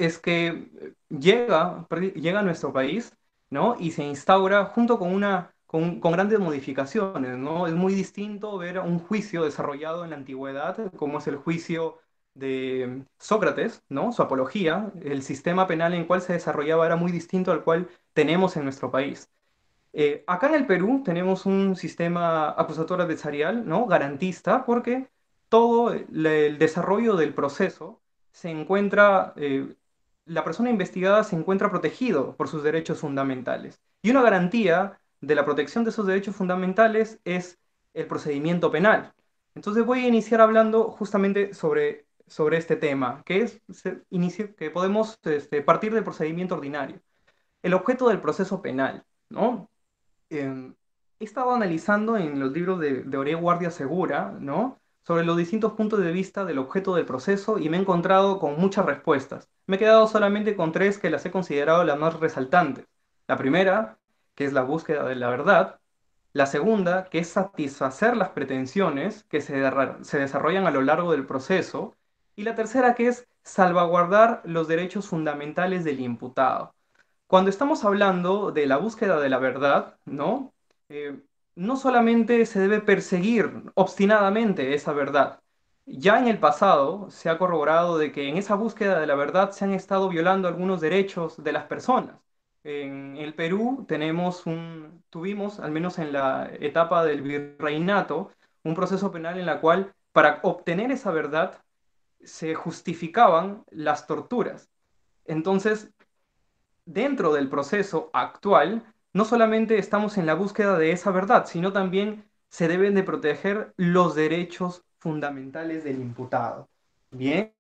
es que llega a nuestro país, ¿no? Y se instaura junto con con grandes modificaciones, ¿no? Es muy distinto ver un juicio desarrollado en la antigüedad, como es el juicio de Sócrates, ¿no? Su apología, el sistema penal en el cual se desarrollaba era muy distinto al cual tenemos en nuestro país. Acá en el Perú tenemos un sistema acusatorio adversarial, ¿no? Garantista, porque todo el desarrollo del proceso se encuentra, la persona investigada se encuentra protegido por sus derechos fundamentales. Y una garantía de la protección de esos derechos fundamentales es el procedimiento penal. Entonces voy a iniciar hablando justamente sobre este tema, que es que podemos partir del procedimiento ordinario. El objeto del proceso penal, ¿no? eh, He estado analizando en los libros de Oré Guardia Segura, ¿no? Sobre los distintos puntos de vista del objeto del proceso y me he encontrado con muchas respuestas. Me he quedado solamente con tres que las he considerado las más resaltantes. La primera, que es la búsqueda de la verdad. La segunda, que es satisfacer las pretensiones que se desarrollan a lo largo del proceso. Y la tercera, que es salvaguardar los derechos fundamentales del imputado. Cuando estamos hablando de la búsqueda de la verdad, ¿no? Eh, no solamente se debe perseguir obstinadamente esa verdad. Ya en el pasado se ha corroborado de que en esa búsqueda de la verdad se han estado violando algunos derechos de las personas. En el Perú tuvimos, al menos en la etapa del virreinato, un proceso penal en la cual para obtener esa verdad se justificaban las torturas. Entonces, dentro del proceso actual, no solamente estamos en la búsqueda de esa verdad, sino también se deben de proteger los derechos fundamentales del imputado. Bien,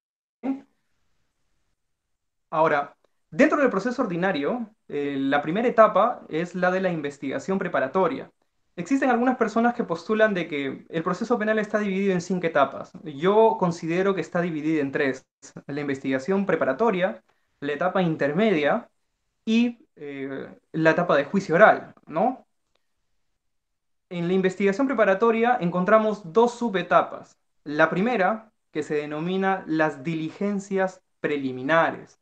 ahora, dentro del proceso ordinario, la primera etapa es la de la investigación preparatoria. Existen algunas personas que postulan de que el proceso penal está dividido en cinco etapas. Yo considero que está dividido en tres: la investigación preparatoria, la etapa intermedia y la etapa de juicio oral, ¿no? En la investigación preparatoria encontramos dos subetapas. La primera, que se denomina las diligencias preliminares.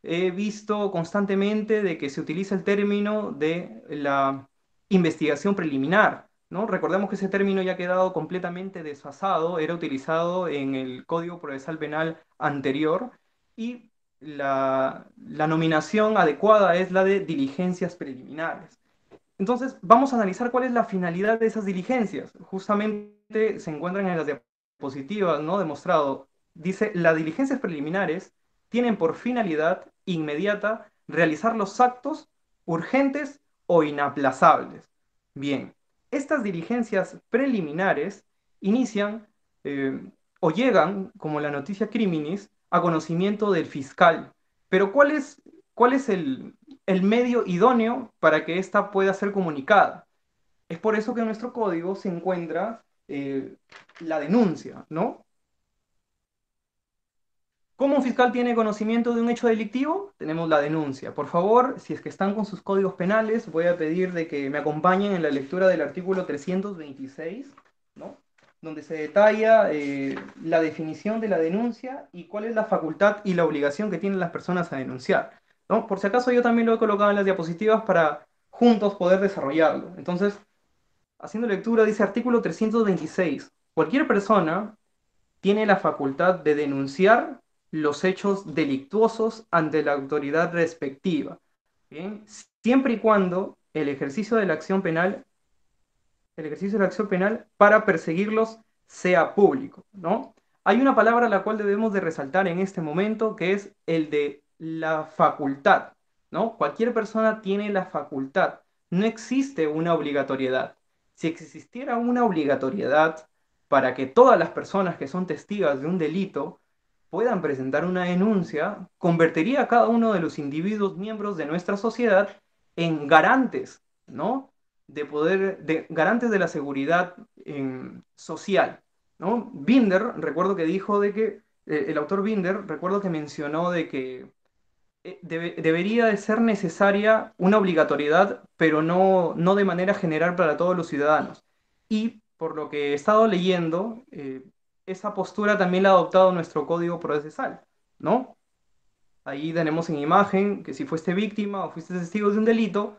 He visto constantemente de que se utiliza el término de la investigación preliminar, ¿no? Recordemos que ese término ya ha quedado completamente desfasado, era utilizado en el Código Procesal Penal anterior y la nominación adecuada es la de diligencias preliminares. Entonces, vamos a analizar cuál es la finalidad de esas diligencias. Justamente se encuentran en las diapositivas, ¿no? Demostrado. Dice, las diligencias preliminares tienen por finalidad inmediata realizar los actos urgentes o inaplazables. Bien, estas diligencias preliminares inician o llegan, como la noticia criminis, a conocimiento del fiscal. Pero cuál es el medio idóneo para que ésta pueda ser comunicada? Es por eso que en nuestro código se encuentra la denuncia, ¿no? ¿Cómo un fiscal tiene conocimiento de un hecho delictivo? Tenemos la denuncia. Por favor, si es que están con sus códigos penales, voy a pedir de que me acompañen en la lectura del artículo 326, ¿no? Donde se detalla la definición de la denuncia y cuál es la facultad y la obligación que tienen las personas a denunciar, ¿no? Por si acaso yo también lo he colocado en las diapositivas para juntos poder desarrollarlo. Entonces, haciendo lectura, dice artículo 326. Cualquier persona tiene la facultad de denunciar los hechos delictuosos ante la autoridad respectiva, ¿bien? Siempre y cuando el ejercicio de la acción penal para perseguirlos sea público, ¿no? Hay una palabra la cual debemos de resaltar en este momento que es el de la facultad, ¿no? Cualquier persona tiene la facultad, no existe una obligatoriedad. Si existiera una obligatoriedad para que todas las personas que son testigos de un delito puedan presentar una denuncia, convertiría a cada uno de los individuos miembros de nuestra sociedad en garantes, ¿no? Garantes de la seguridad social, ¿no? Binder, recuerdo que dijo de que, el autor Binder, recuerdo que mencionó de que debería de ser necesaria una obligatoriedad, pero no de manera general para todos los ciudadanos. Y por lo que he estado leyendo, esa postura también la ha adoptado nuestro Código Procesal, ¿no? Ahí tenemos en imagen que si fuiste víctima o fuiste testigo de un delito,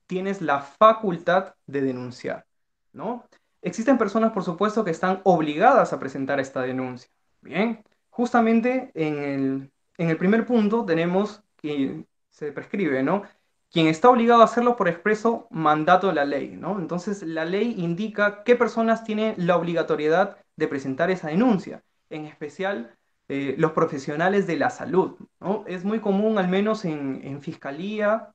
tienes la facultad de denunciar, ¿no? Existen personas, por supuesto, que están obligadas a presentar esta denuncia. Bien, justamente en el primer punto tenemos que se prescribe, ¿no? Quien está obligado a hacerlo por expreso mandato de la ley, ¿no? Entonces, la ley indica qué personas tienen la obligatoriedad de presentar esa denuncia, en especial los profesionales de la salud, ¿no? Es muy común, al menos en fiscalía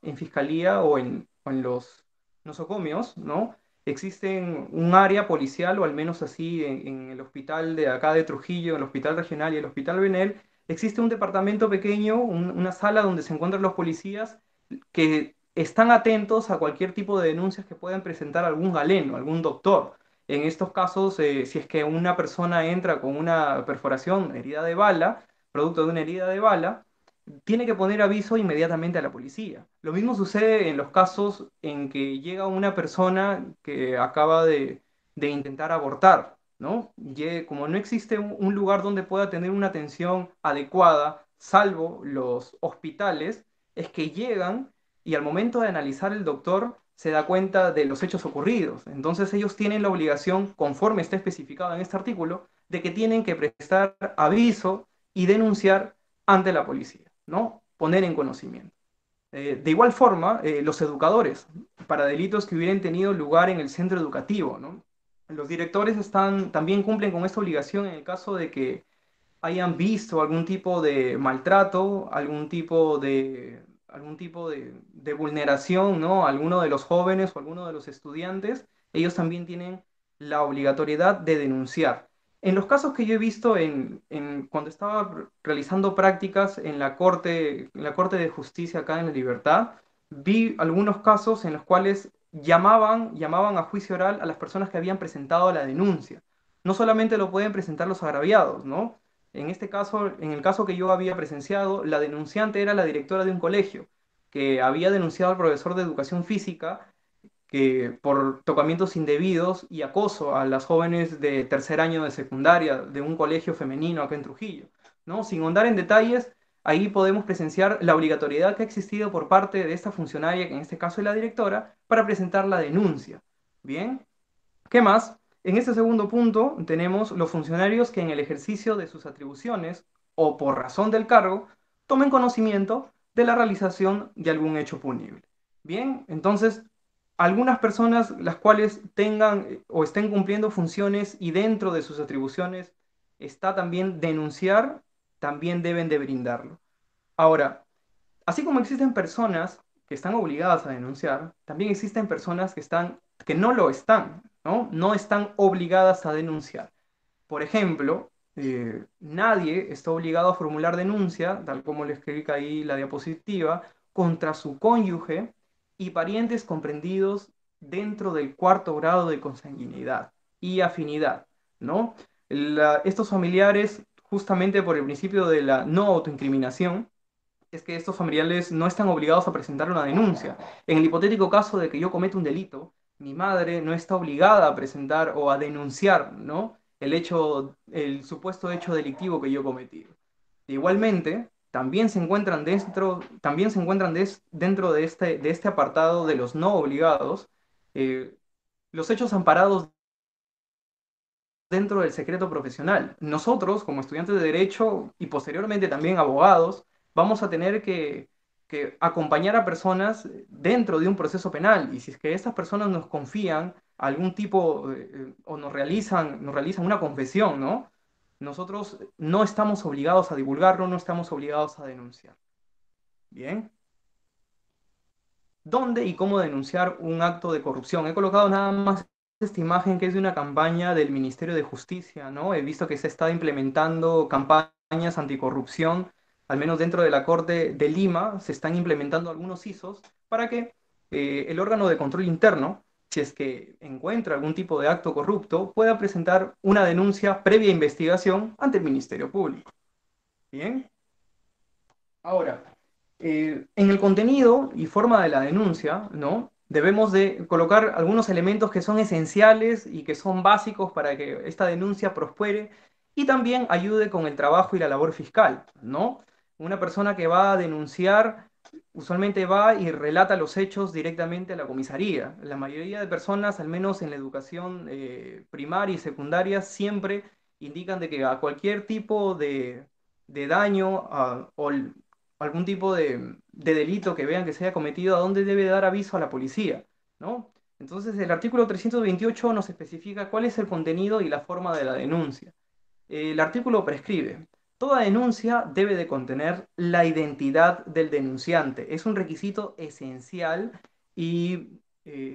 o en los nosocomios, ¿no? Existen un área policial, o al menos así en el hospital de acá de Trujillo, el hospital regional y el hospital Benel, existe un departamento pequeño, una sala donde se encuentran los policías que están atentos a cualquier tipo de denuncias que puedan presentar algún galeno, algún doctor. En estos casos, si es que una persona entra con una perforación, herida de bala, producto de una herida de bala, tiene que poner aviso inmediatamente a la policía. Lo mismo sucede en los casos en que llega una persona que acaba de intentar abortar, ¿no? Como no existe un lugar donde pueda tener una atención adecuada, salvo los hospitales, es que llegan y al momento de analizar el doctor se da cuenta de los hechos ocurridos. Entonces ellos tienen la obligación, conforme está especificado en este artículo, de que tienen que prestar aviso y denunciar ante la policía, ¿no? Poner en conocimiento. De igual forma, los educadores, para delitos que hubieran tenido lugar en el centro educativo, ¿no? Los directores también cumplen con esta obligación en el caso de que hayan visto algún tipo de maltrato, algún tipo de vulneración, ¿no? Alguno de los jóvenes o alguno de los estudiantes, ellos también tienen la obligatoriedad de denunciar. En los casos que yo he visto cuando estaba realizando prácticas en la Corte de Justicia acá en La Libertad, vi algunos casos en los cuales llamaban a juicio oral a las personas que habían presentado la denuncia. No solamente lo pueden presentar los agraviados, ¿no? En este caso, en el caso que yo había presenciado, la denunciante era la directora de un colegio que había denunciado al profesor de educación física que por tocamientos indebidos y acoso a las jóvenes de tercer año de secundaria de un colegio femenino acá en Trujillo, ¿no? Sin ahondar en detalles, ahí podemos presenciar la obligatoriedad que ha existido por parte de esta funcionaria, que en este caso es la directora, para presentar la denuncia. Bien, ¿qué más? En este segundo punto tenemos los funcionarios que en el ejercicio de sus atribuciones o por razón del cargo tomen conocimiento de la realización de algún hecho punible. Bien, entonces algunas personas las cuales tengan o estén cumpliendo funciones y dentro de sus atribuciones está también denunciar, también deben de brindarlo. Ahora, así como existen personas que están obligadas a denunciar, también existen personas que no lo están, ¿no? No están obligadas a denunciar. Por ejemplo, nadie está obligado a formular denuncia, tal como le explica ahí la diapositiva, contra su cónyuge y parientes comprendidos dentro del cuarto grado de consanguinidad y afinidad, ¿no? Estos familiares, justamente por el principio de la no autoincriminación, es que estos familiares no están obligados a presentar una denuncia. En el hipotético caso de que yo cometa un delito, mi madre no está obligada a presentar o a denunciar, ¿no? El supuesto hecho delictivo que yo cometí. Igualmente, dentro de este apartado de los no obligados, eh, los hechos amparados dentro del secreto profesional. Nosotros, como estudiantes de Derecho y posteriormente también abogados, vamos a tener que acompañar a personas dentro de un proceso penal. Y si es que estas personas nos confían algún tipo o nos realizan una confesión, ¿no? Nosotros no estamos obligados a divulgarlo, no estamos obligados a denunciar. Bien. ¿Dónde y cómo denunciar un acto de corrupción? He colocado nada más esta imagen que es de una campaña del Ministerio de Justicia, ¿no? He visto que se está implementando campañas anticorrupción, al menos dentro de la Corte de Lima, se están implementando algunos ISOs para que el órgano de control interno, si es que encuentra algún tipo de acto corrupto, pueda presentar una denuncia previa investigación ante el Ministerio Público. Bien. Ahora, en el contenido y forma de la denuncia, ¿no? Debemos de colocar algunos elementos que son esenciales y que son básicos para que esta denuncia prospere y también ayude con el trabajo y la labor fiscal, ¿no? Una persona que va a denunciar usualmente va y relata los hechos directamente a la comisaría. La mayoría de personas, al menos en la educación primaria y secundaria, siempre indican de que a cualquier tipo de daño algún tipo de delito que vean que se haya cometido, a dónde debe dar aviso a la policía, ¿no? Entonces, el artículo 328 nos especifica cuál es el contenido y la forma de la denuncia. El artículo prescribe: toda denuncia debe de contener la identidad del denunciante. Es un requisito esencial y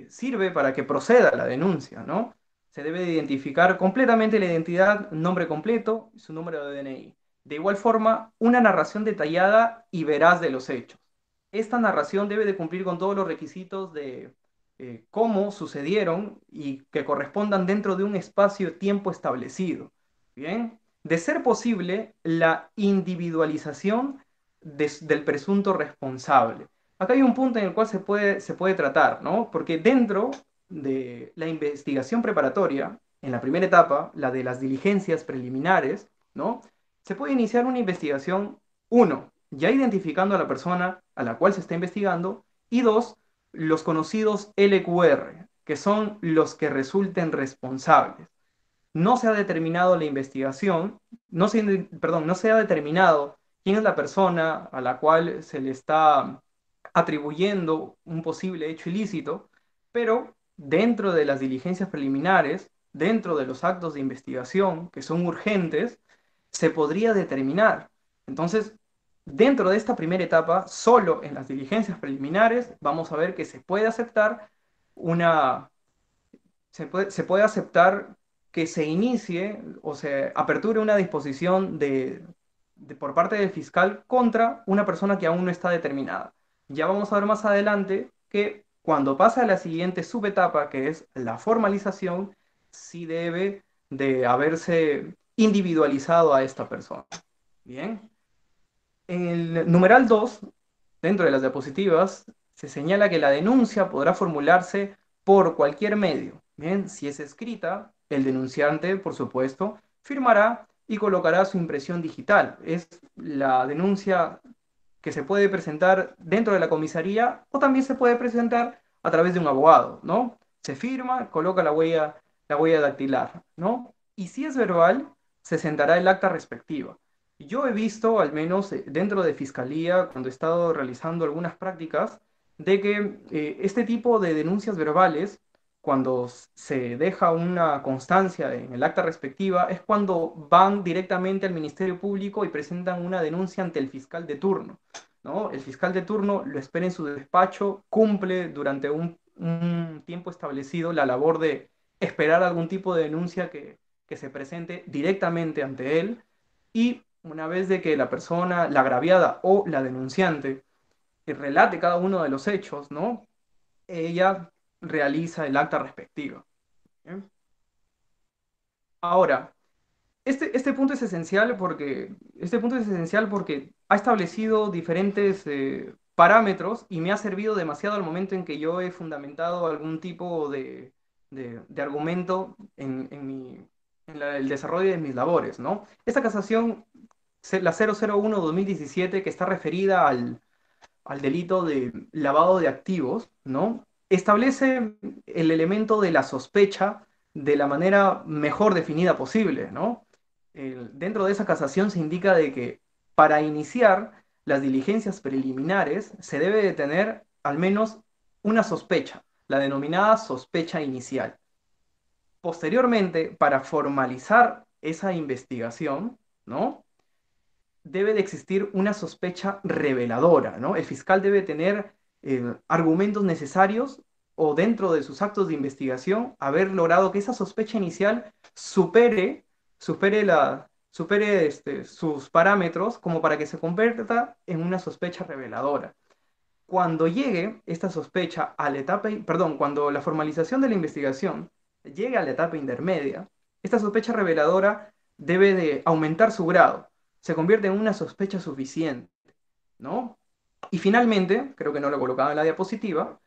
sirve para que proceda la denuncia, ¿no? Se debe de identificar completamente la identidad, nombre completo y su número de DNI. De igual forma, una narración detallada y veraz de los hechos. Esta narración debe de cumplir con todos los requisitos de cómo sucedieron y que correspondan dentro de un espacio-tiempo establecido. Bien, de ser posible, la individualización del presunto responsable. Acá hay un punto en el cual se puede tratar, ¿no? Porque dentro de la investigación preparatoria, en la primera etapa, la de las diligencias preliminares, ¿no? Se puede iniciar una investigación, uno, ya identificando a la persona a la cual se está investigando, y dos, los conocidos LQR, que son los que resulten responsables. No se ha determinado la investigación, perdón, no se ha determinado quién es la persona a la cual se le está atribuyendo un posible hecho ilícito, pero dentro de las diligencias preliminares, dentro de los actos de investigación que son urgentes, se podría determinar. Entonces, dentro de esta primera etapa, solo en las diligencias preliminares, vamos a ver que una, se puede aceptar que se inicie o se aperture una disposición por parte del fiscal contra una persona que aún no está determinada. Ya vamos a ver más adelante que cuando pasa a la siguiente subetapa, que es la formalización, sí debe de haberse individualizado a esta persona. Bien. En el numeral 2, dentro de las diapositivas, se señala que la denuncia podrá formularse por cualquier medio. Bien, si es escrita, el denunciante, por supuesto, firmará y colocará su impresión digital. Es la denuncia que se puede presentar dentro de la comisaría o también se puede presentar a través de un abogado, ¿no? Se firma, coloca la huella dactilar, ¿no? Y si es verbal, se sentará el acta respectiva. Yo he visto, al menos dentro de Fiscalía, cuando he estado realizando algunas prácticas, de que este tipo de denuncias verbales, cuando se deja una constancia en el acta respectiva, es cuando van directamente al Ministerio Público y presentan una denuncia ante el fiscal de turno, ¿no? El fiscal de turno lo espera en su despacho, cumple durante un tiempo establecido la labor de esperar algún tipo de denuncia que se presente directamente ante él, y una vez de que la persona, la agraviada o la denunciante, relate cada uno de los hechos, ¿no? Ella realiza el acta respectiva. ¿Bien? Ahora, este punto es esencial porque ha establecido diferentes parámetros y me ha servido demasiado al momento en que yo he fundamentado algún tipo de argumento en el desarrollo de mis labores, ¿no? Esta casación, la 001/2017, que está referida al delito de lavado de activos, ¿no? Establece el elemento de la sospecha de la manera mejor definida posible, ¿no? Dentro de esa casación se indica de que para iniciar las diligencias preliminares se debe de tener al menos una sospecha, la denominada sospecha inicial. Posteriormente, para formalizar esa investigación, ¿no? Debe de existir una sospecha reveladora, ¿no? El fiscal debe tener argumentos necesarios o dentro de sus actos de investigación haber logrado que esa sospecha inicial supere sus parámetros como para que se convierta en una sospecha reveladora. Cuando llegue esta sospecha a la perdón, cuando la formalización de la investigación llegue a la etapa intermedia, esta sospecha reveladora debe de aumentar su grado, se convierte en una sospecha suficiente, ¿no? Y finalmente, creo que no lo he colocado en la diapositiva,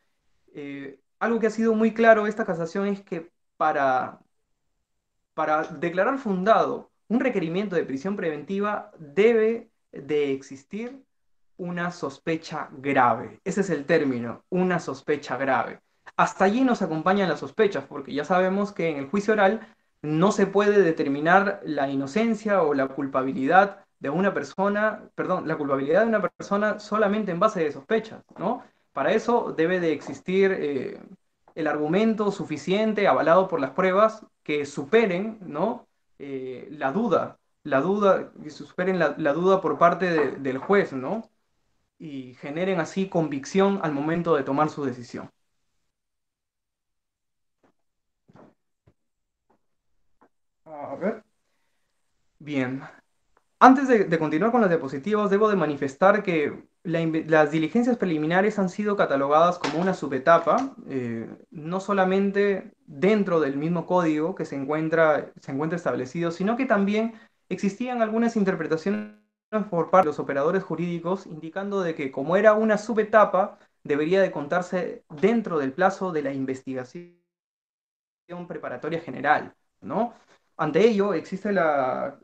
algo que ha sido muy claro esta casación es que para, para declarar fundado un requerimiento de prisión preventiva debe de existir una sospecha grave. Ese es el término, una sospecha grave. Hasta allí nos acompañan las sospechas, porque ya sabemos que en el juicio oral no se puede determinar la inocencia o la culpabilidad de una persona, perdón, la culpabilidad de una persona solamente en base de sospechas, ¿no? Para eso debe de existir el argumento suficiente, avalado por las pruebas, que superen, ¿no? Que superen la duda por parte del juez, ¿no? Y generen así convicción al momento de tomar su decisión. A ver. Bien. Antes de continuar con las diapositivas, debo de manifestar que las diligencias preliminares han sido catalogadas como una subetapa, no solamente dentro del mismo código que se encuentra establecido, sino que también existían algunas interpretaciones por parte de los operadores jurídicos indicando de que como era una subetapa, debería de contarse dentro del plazo de la investigación preparatoria general, ¿no? Ante ello existe la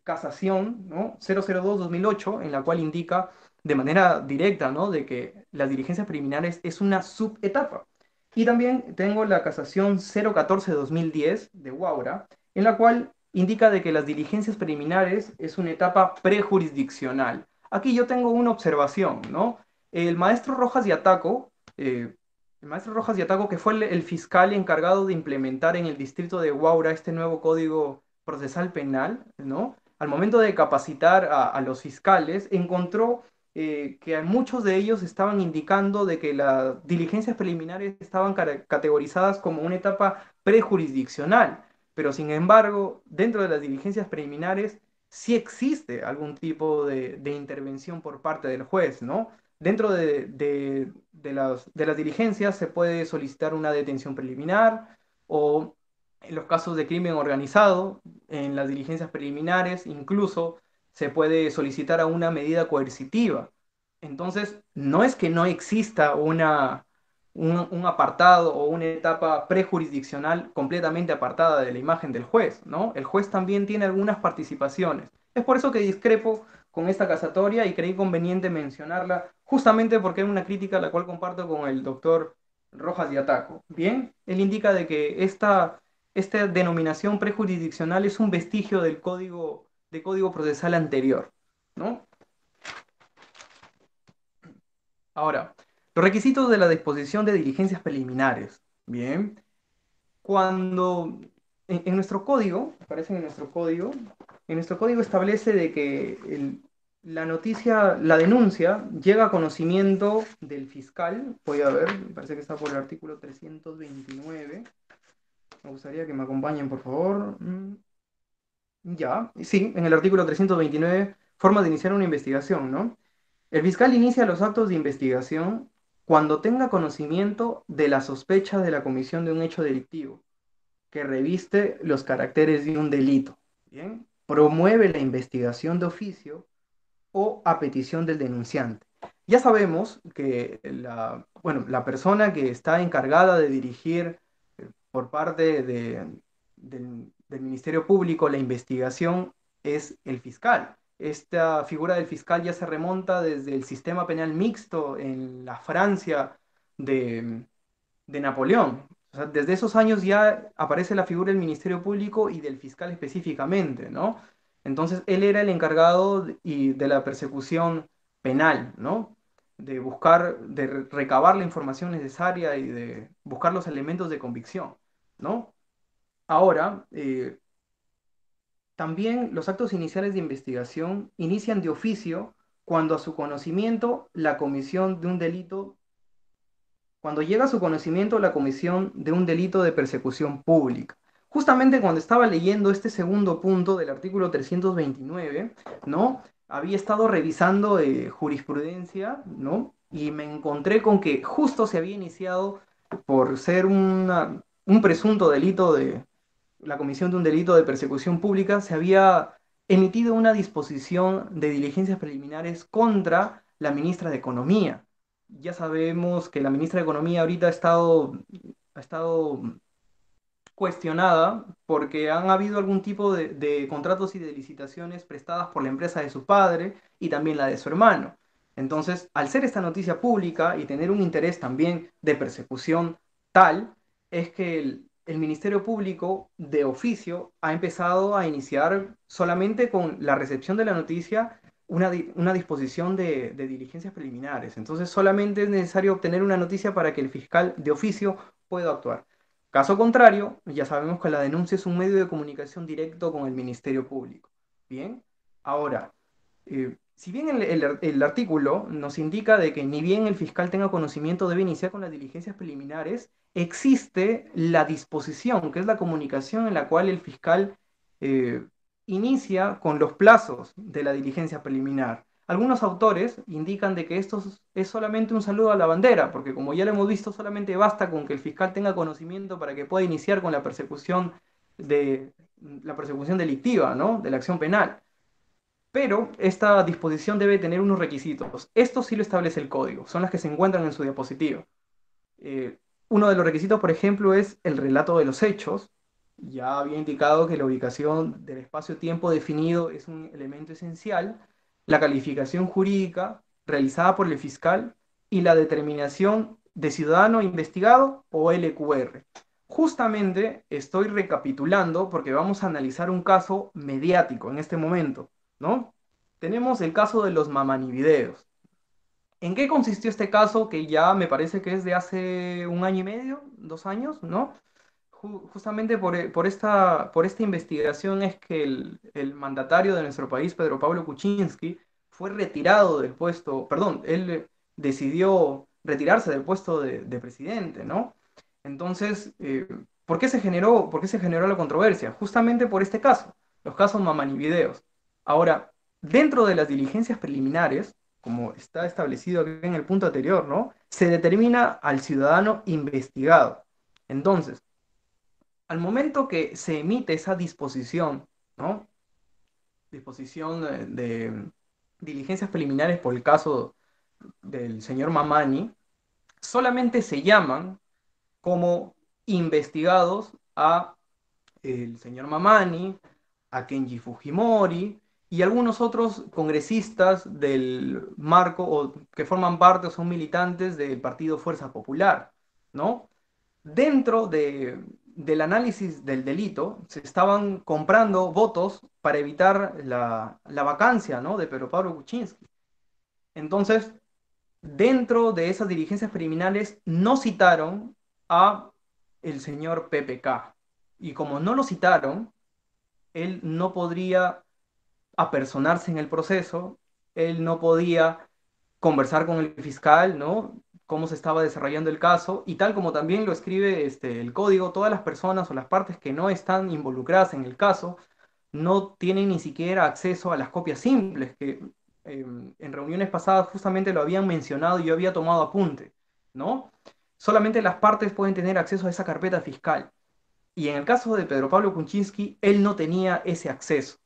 casación, ¿no? 002-2008, en la cual indica de manera directa, ¿no? de que las diligencias preliminares es una subetapa. Y también tengo la casación 014-2010 de Guaura, en la cual indica de que las diligencias preliminares es una etapa prejurisdiccional. Aquí yo tengo una observación, ¿no? El maestro Rojas y Ataco el maestro Rojas Yataco, que fue el fiscal encargado de implementar en el distrito de Huaura este nuevo código procesal penal, ¿no? Al momento de capacitar a los fiscales, encontró que muchos de ellos estaban indicando de que las diligencias preliminares estaban categorizadas como una etapa prejurisdiccional, pero sin embargo, dentro de las diligencias preliminares sí existe algún tipo de intervención por parte del juez, ¿no? Dentro de las diligencias se puede solicitar una detención preliminar o en los casos de crimen organizado, en las diligencias preliminares incluso se puede solicitar a una medida coercitiva. Entonces, no es que no exista un apartado o una etapa prejurisdiccional completamente apartada de la imagen del juez, ¿no? El juez también tiene algunas participaciones. Es por eso que discrepo con esta casatoria y creí conveniente mencionarla, justamente porque es una crítica la cual comparto con el doctor Rojas de Ataco. Bien, él indica de que esta denominación prejurisdiccional es un vestigio del código procesal anterior, ¿no? Ahora, los requisitos de la disposición de diligencias preliminares. Bien, cuando en nuestro código, aparece en nuestro código establece de que la noticia, la denuncia, llega a conocimiento del fiscal. Voy a ver, me parece que está por el artículo 329. Me gustaría que me acompañen, por favor. Ya, sí, en el artículo 329, forma de iniciar una investigación, ¿no? El fiscal inicia los actos de investigación cuando tenga conocimiento de la sospecha de la comisión de un hecho delictivo que reviste los caracteres de un delito. Bien, promueve la investigación de oficio o a petición del denunciante. Ya sabemos que la persona que está encargada de dirigir por parte del Ministerio Público la investigación es el fiscal. Esta figura del fiscal ya se remonta desde el sistema penal mixto en la Francia de, de Napoleón. O sea, desde esos años ya aparece la figura del Ministerio Público y del fiscal específicamente, ¿no? Entonces, él era el encargado de la persecución penal, ¿no? De buscar, de recabar la información necesaria y de buscar los elementos de convicción, ¿no? Ahora, también los actos iniciales de investigación inician de oficio cuando a su conocimiento la comisión de un delito cuando llega a su conocimiento la comisión de un delito de persecución pública. Justamente cuando estaba leyendo este segundo punto del artículo 329, ¿no? Había estado revisando jurisprudencia, ¿no? Y me encontré con que justo se había iniciado por ser un presunto delito de la comisión de un delito de persecución pública, se había emitido una disposición de diligencias preliminares contra la ministra de Economía. Ya sabemos que la ministra de Economía ahorita ha estado cuestionada porque han habido algún tipo de contratos y de licitaciones prestadas por la empresa de su padre y también la de su hermano. Entonces, al ser esta noticia pública y tener un interés también de persecución tal, es que el Ministerio Público de oficio ha empezado a iniciar solamente con la recepción de la noticia una disposición de diligencias preliminares. Entonces, solamente es necesario obtener una noticia para que el fiscal de oficio pueda actuar. Caso contrario, ya sabemos que la denuncia es un medio de comunicación directo con el Ministerio Público. Bien, ahora, si bien el artículo nos indica de que ni bien el fiscal tenga conocimiento debe iniciar con las diligencias preliminares, existe la disposición, que es la comunicación en la cual el fiscal eh, inicia con los plazos de la diligencia preliminar. Algunos autores indican de que esto es solamente un saludo a la bandera, porque como ya lo hemos visto, solamente basta con que el fiscal tenga conocimiento para que pueda iniciar con de la persecución delictiva, ¿no? De la acción penal. Pero esta disposición debe tener unos requisitos. Esto sí lo establece el código, son las que se encuentran en su diapositiva. Eh, Uno de los requisitos, por ejemplo, es el relato de los hechos. Ya había indicado que la ubicación del espacio-tiempo definido es un elemento esencial, la calificación jurídica realizada por el fiscal y la determinación de ciudadano investigado o LQR. Justamente estoy recapitulando porque vamos a analizar un caso mediático en este momento, ¿no? Tenemos el caso de los mamanivideos. ¿En qué consistió este caso que ya me parece que es de hace un año y medio, 2 años, ¿no? Justamente por esta investigación es que el mandatario de nuestro país, Pedro Pablo Kuczynski, fue retirado del puesto, perdón, él decidió retirarse del puesto de presidente, ¿no? Entonces, por qué se generó la controversia? Justamente por este caso, los casos Mamani Videos. Ahora, dentro de las diligencias preliminares, como está establecido aquí en el punto anterior, ¿no? Se determina al ciudadano investigado. Entonces, al momento que se emite esa disposición, ¿no? Disposición de diligencias preliminares por el caso del señor Mamani, solamente se llaman como investigados a el señor Mamani, a Kenji Fujimori y algunos otros congresistas del marco o que forman parte o son militantes del partido Fuerza Popular, ¿no? Dentro del análisis del delito se estaban comprando votos para evitar la vacancia, ¿no? De Pedro Pablo Kuczynski. Entonces, dentro de esas diligencias preliminares no citaron a el señor PPK. Y como no lo citaron, él no podría apersonarse en el proceso, él no podía conversar con el fiscal, ¿no? Cómo se estaba desarrollando el caso, y tal como también lo escribe el código, todas las personas o las partes que no están involucradas en el caso no tienen ni siquiera acceso a las copias simples, que en reuniones pasadas justamente lo habían mencionado y yo había tomado apunte, ¿no? Solamente las partes pueden tener acceso a esa carpeta fiscal. Y en el caso de Pedro Pablo Kuczynski, él no tenía ese acceso.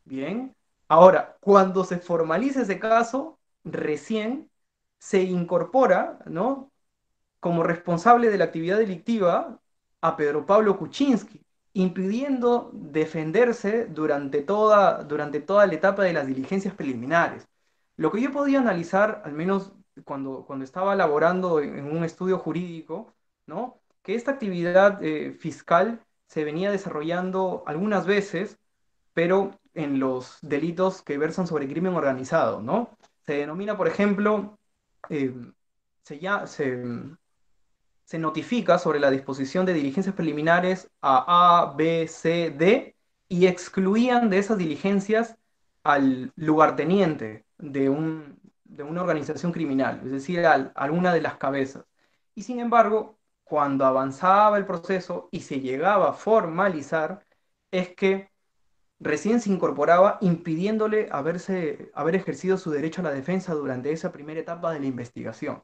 Bien. Ahora, cuando se formaliza ese caso, recién se incorpora, ¿no? Como responsable de la actividad delictiva a Pedro Pablo Kuczynski, impidiendo defenderse durante toda la etapa de las diligencias preliminares. Lo que yo podía analizar, al menos cuando estaba laborando en un estudio jurídico, ¿no? Que esta actividad fiscal se venía desarrollando algunas veces, pero en los delitos que versan sobre crimen organizado, ¿no? Se denomina, por ejemplo, eh, se, ya, se notifica sobre la disposición de diligencias preliminares a B, C, D y excluían de esas diligencias al lugarteniente de una organización criminal, es decir, a alguna de las cabezas. Y sin embargo, cuando avanzaba el proceso y se llegaba a formalizar, es que recién se incorporaba impidiéndole haber ejercido su derecho a la defensa durante esa primera etapa de la investigación,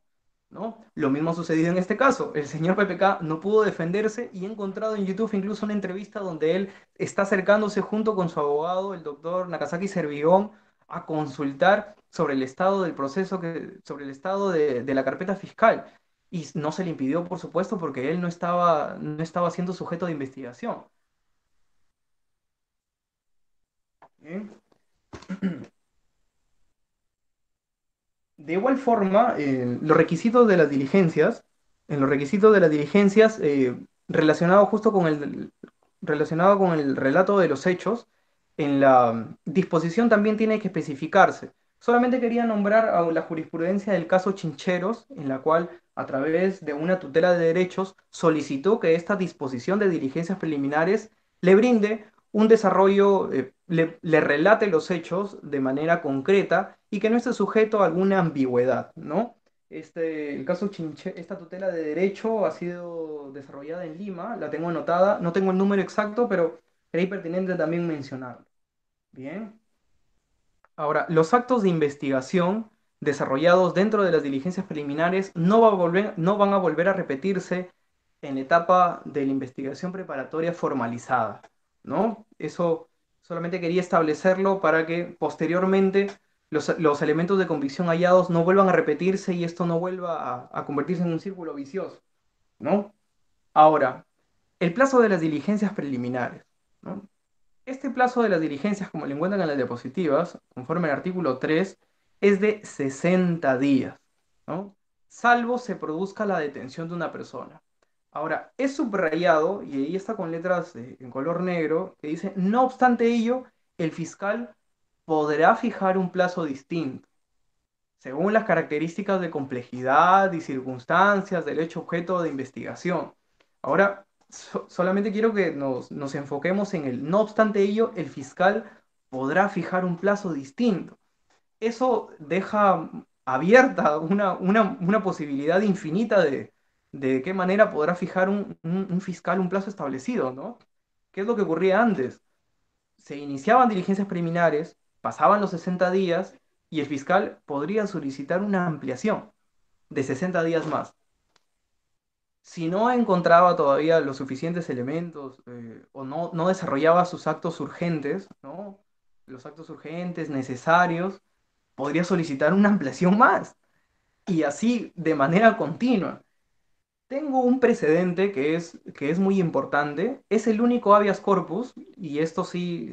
¿no? Lo mismo ha sucedido en este caso. El señor PPK no pudo defenderse y he encontrado en YouTube incluso una entrevista donde él está acercándose junto con su abogado, el doctor Nakazaki Servigón, a consultar sobre el estado del proceso, sobre el estado de la carpeta fiscal. y no se le impidió, por supuesto, porque él no estaba siendo sujeto de investigación. ¿Bien? De igual forma, los requisitos de las diligencias, en los requisitos de las diligencias, relacionado justo con relacionado con el relato de los hechos, en la disposición también tiene que especificarse. Solamente quería nombrar a la jurisprudencia del caso Chincheros, en la cual, a través de una tutela de derechos, solicitó que esta disposición de diligencias preliminares le brinde un desarrollo, le relate los hechos de manera concreta y que no esté sujeto a alguna ambigüedad, ¿no? El caso Chinche, esta tutela de derecho ha sido desarrollada en Lima, la tengo anotada, no tengo el número exacto, pero creí pertinente también mencionarlo. Bien. Ahora, los actos de investigación desarrollados dentro de las diligencias preliminares no van a volver a repetirse en la etapa de la investigación preparatoria formalizada, ¿no? Eso solamente quería establecerlo para que posteriormente los elementos de convicción hallados no vuelvan a repetirse y esto no vuelva a convertirse en un círculo vicioso, ¿no? Ahora, el plazo de las diligencias preliminares, ¿no? Este plazo de las diligencias, como lo encuentran en las diapositivas, conforme al artículo 3, es de 60 días, ¿no? Salvo se produzca la detención de una persona. Ahora, es subrayado, y ahí está con letras en color negro, que dice, no obstante ello, el fiscal podrá fijar un plazo distinto según las características de complejidad y circunstancias del hecho objeto de investigación. Ahora, solamente quiero que nos enfoquemos en el, no obstante ello, el fiscal podrá fijar un plazo distinto. Eso deja abierta una posibilidad infinita de qué manera podrá fijar un fiscal un plazo establecido, ¿no? ¿Qué es lo que ocurría antes? Se iniciaban diligencias preliminares, pasaban los 60 días y el fiscal podría solicitar una ampliación de 60 días más. Si no encontraba todavía los suficientes elementos o no desarrollaba sus actos urgentes, ¿no? Los actos urgentes necesarios, podría solicitar una ampliación más y así de manera continua. Tengo un precedente que es muy importante. Es el único habeas corpus, y esto sí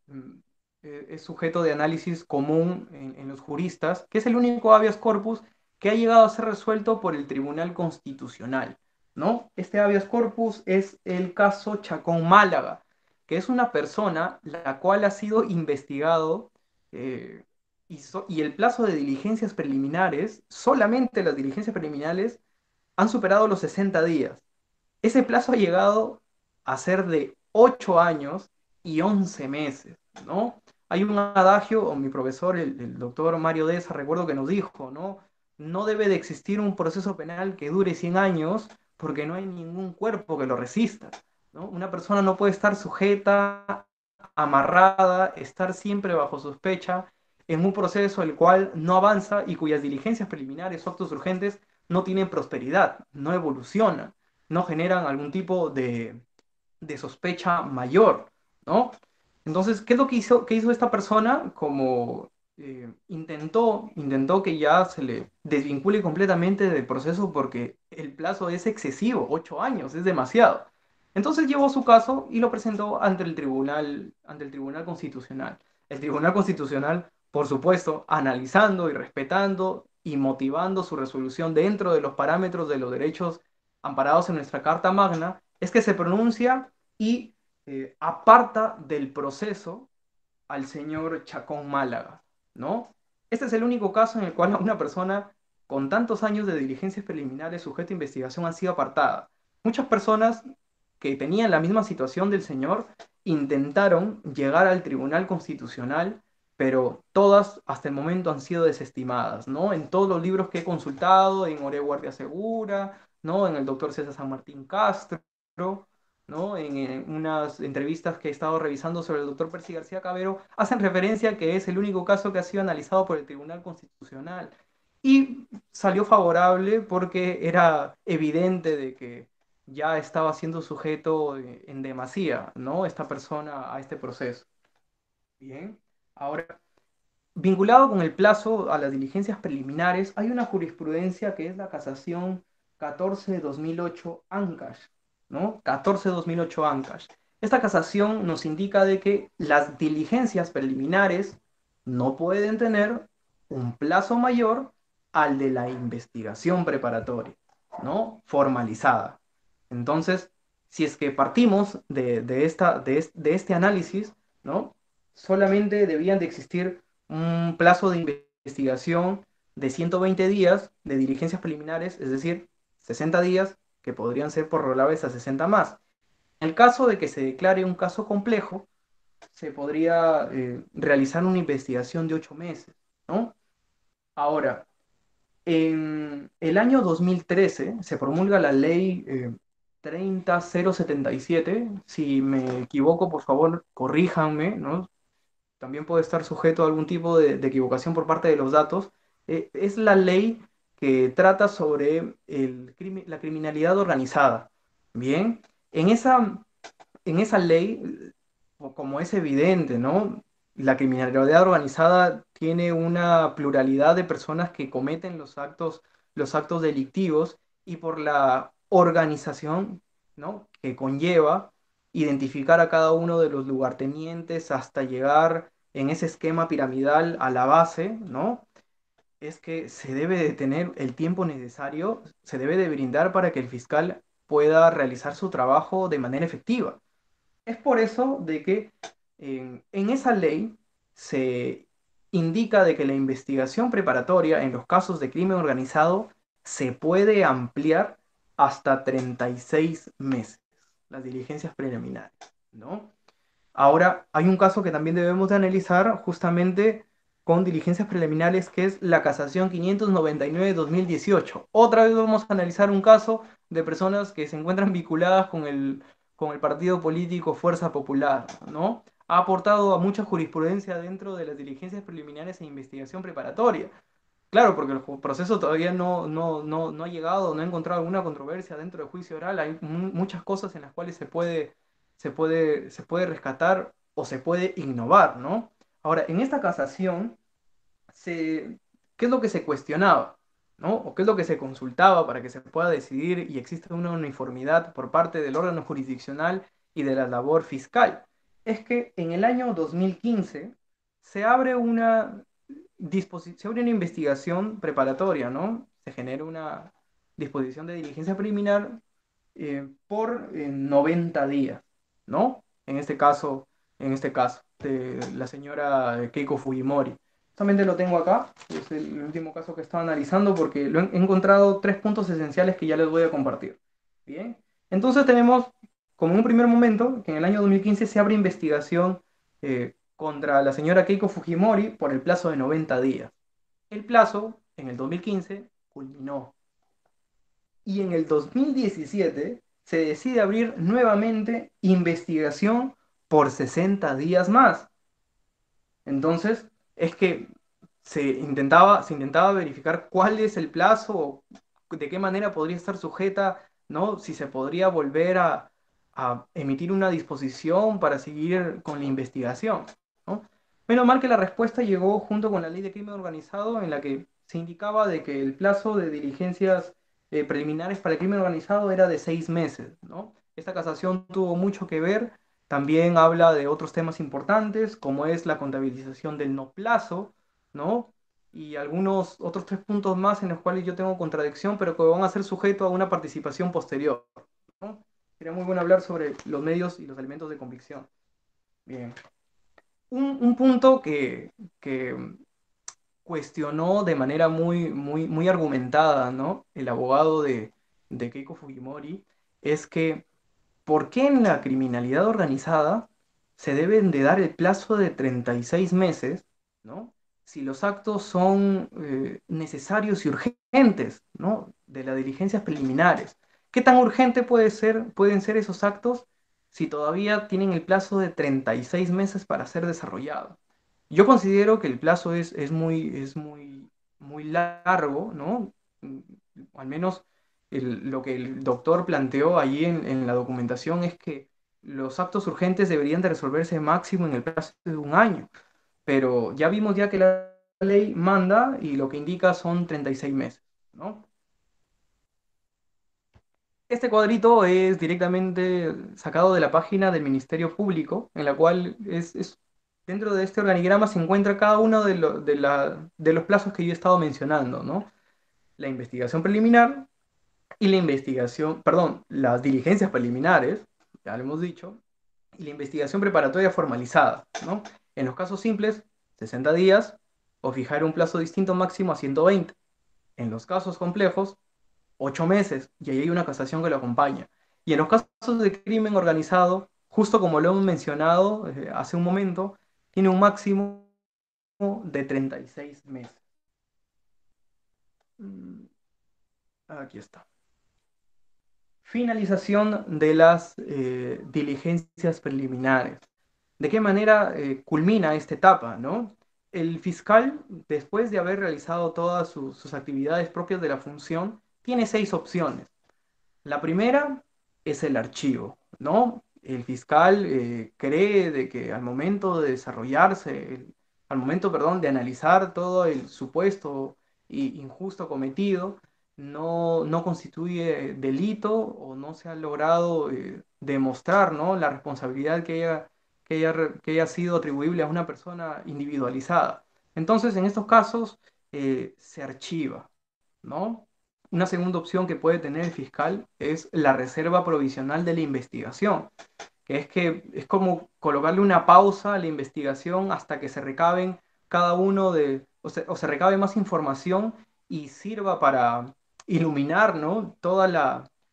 mm, es sujeto de análisis común en los juristas, que es el único habeas corpus que ha llegado a ser resuelto por el Tribunal Constitucional, ¿no? Este habeas corpus es el caso Chacón Málaga, que es una persona la cual ha sido investigado y el plazo de diligencias preliminares, solamente las diligencias preliminares, han superado los 60 días. Ese plazo ha llegado a ser de 8 años y 11 meses, ¿no? Hay un adagio, o mi profesor, el doctor Mario Deza, recuerdo que nos dijo, ¿no? No debe de existir un proceso penal que dure 100 años porque no hay ningún cuerpo que lo resista, ¿no? Una persona no puede estar sujeta, amarrada, estar siempre bajo sospecha en un proceso el cual no avanza y cuyas diligencias preliminares o actos urgentes no tienen prosperidad, no evolucionan, no generan algún tipo de sospecha mayor, ¿no? Entonces, ¿qué es lo qué hizo esta persona? Como intentó que ya se le desvincule completamente del proceso porque el plazo es excesivo, 8 años, es demasiado. Entonces llevó su caso y lo presentó ante el Tribunal Constitucional. El Tribunal Constitucional, por supuesto, analizando y respetando y motivando su resolución dentro de los parámetros de los derechos amparados en nuestra Carta Magna, es que se pronuncia y aparta del proceso al señor Chacón Málaga, ¿no? Este es el único caso en el cual una persona con tantos años de diligencias preliminares sujeta a investigación ha sido apartada. Muchas personas que tenían la misma situación del señor intentaron llegar al Tribunal Constitucional, pero todas hasta el momento han sido desestimadas, ¿no? En todos los libros que he consultado, en Ore Guardia Segura, ¿no? En el doctor César San Martín Castro, ¿no? En unas entrevistas que he estado revisando sobre el doctor Percy García Cabero, hacen referencia a que es el único caso que ha sido analizado por el Tribunal Constitucional. Y salió favorable porque era evidente de que ya estaba siendo sujeto en demasía, ¿no? Esta persona a este proceso. Bien, ahora, Vinculado con el plazo a las diligencias preliminares, hay una jurisprudencia que es la casación 14-2008 Ancash, ¿no? 14-2008 Ancash. Esta casación nos indica de que las diligencias preliminares no pueden tener un plazo mayor al de la investigación preparatoria, ¿no? Formalizada. Entonces, si es que partimos de este análisis, ¿no? Solamente debían de existir un plazo de investigación de 120 días de diligencias preliminares, es decir, 60 días que podrían ser prorrogables a 60 más. En el caso de que se declare un caso complejo, se podría realizar una investigación de 8 meses, ¿no? Ahora, en el año 2013 se promulga la ley 30077. Si me equivoco, por favor, corríjanme, ¿no? También puede estar sujeto a algún tipo de equivocación por parte de los datos. Es la ley que trata sobre la criminalidad organizada. Bien, en esa, en esa ley, como es evidente, ¿no? La criminalidad organizada tiene una pluralidad de personas que cometen los actos delictivos y por la organización, ¿no? Que conlleva identificar a cada uno de los lugartenientes hasta llegar en ese esquema piramidal a la base, ¿no? Es que se debe de tener el tiempo necesario, se debe de brindar para que el fiscal pueda realizar su trabajo de manera efectiva. Es por eso de que en esa ley se indica de que la investigación preparatoria en los casos de crimen organizado se puede ampliar hasta 36 meses, las diligencias preliminares, ¿no? Ahora, hay un caso que también debemos de analizar justamente con diligencias preliminares, que es la casación 599-2018. Otra vez vamos a analizar un caso de personas que se encuentran vinculadas con el partido político Fuerza Popular, ¿no? Ha aportado a mucha jurisprudencia dentro de las diligencias preliminares e investigación preparatoria. Claro, porque el proceso todavía no ha llegado, no ha encontrado alguna controversia dentro del juicio oral. Hay muchas cosas en las cuales se puede rescatar o se puede innovar, ¿no? Ahora, en esta casación, ¿qué es lo que se cuestionaba? ¿No? ¿O qué es lo que se consultaba para que se pueda decidir y exista una uniformidad por parte del órgano jurisdiccional y de la labor fiscal? Es que en el año 2015 se abre se abre una investigación preparatoria, ¿no? Se genera una disposición de diligencia preliminar por 90 días, ¿no? En este caso, de la señora Keiko Fujimori. Justamente lo tengo acá, es el último caso que estaba analizando porque he encontrado 3 puntos esenciales que ya les voy a compartir. Bien, entonces tenemos, como en un primer momento, que en el año 2015 se abre investigación contra la señora Keiko Fujimori por el plazo de 90 días. El plazo, en el 2015, culminó. Y en el 2017 se decide abrir nuevamente investigación por 60 días más. Entonces, es que se intentaba verificar cuál es el plazo, de qué manera podría estar sujeta, ¿no? Si se podría volver a emitir una disposición para seguir con la investigación, ¿no? Menos mal que la respuesta llegó junto con la ley de crimen organizado en la que se indicaba de que el plazo de diligencias preliminares para el crimen organizado era de 6 meses, ¿no? Esta casación tuvo mucho que ver, también habla de otros temas importantes, como es la contabilización del no plazo, ¿no? Y algunos otros 3 puntos más en los cuales yo tengo contradicción, pero que van a ser sujetos a una participación posterior, ¿no? Sería muy bueno hablar sobre los medios y los elementos de convicción. Bien. Un punto que cuestionó de manera muy, muy, muy argumentada, ¿no? El abogado de Keiko Fujimori, es que ¿por qué en la criminalidad organizada se deben de dar el plazo de 36 meses, ¿no? Si los actos son necesarios y urgentes, ¿no? De las diligencias preliminares. ¿Qué tan urgente pueden ser esos actos si todavía tienen el plazo de 36 meses para ser desarrollados? Yo considero que el plazo muy largo, ¿no? Al menos lo que el doctor planteó allí en la documentación es que los actos urgentes deberían de resolverse máximo en el plazo de un año. pero ya vimos ya que la ley manda y lo que indica son 36 meses, ¿no? Este cuadrito es directamente sacado de la página del Ministerio Público, en la cual dentro de este organigrama se encuentra cada uno de los plazos que yo he estado mencionando, ¿no? La investigación preliminar y la investigación, perdón, las diligencias preliminares, ya lo hemos dicho, y la investigación preparatoria formalizada, ¿no? En los casos simples, 60 días o fijar un plazo distinto máximo a 120. En los casos complejos, 8 meses, y ahí hay una casación que lo acompaña. Y en los casos de crimen organizado, justo como lo hemos mencionado hace un momento, tiene un máximo de 36 meses. Mm, Aquí está. Finalización de las diligencias preliminares. ¿De qué manera culmina esta etapa, no? El fiscal, después de haber realizado todas sus actividades propias de la función, tiene 6 opciones. La primera es el archivo, ¿no? El fiscal cree de que al momento de desarrollarse, al momento, perdón, de analizar todo el supuesto injusto cometido, no constituye delito o no se ha logrado demostrar, ¿no? La responsabilidad que haya sido atribuible a una persona individualizada. Entonces, en estos casos, se archiva, ¿no? Una segunda opción que puede tener el fiscal es la reserva provisional de la investigación, que es como colocarle una pausa a la investigación hasta que se recaben cada uno o se recabe más información y sirva para iluminar, ¿no?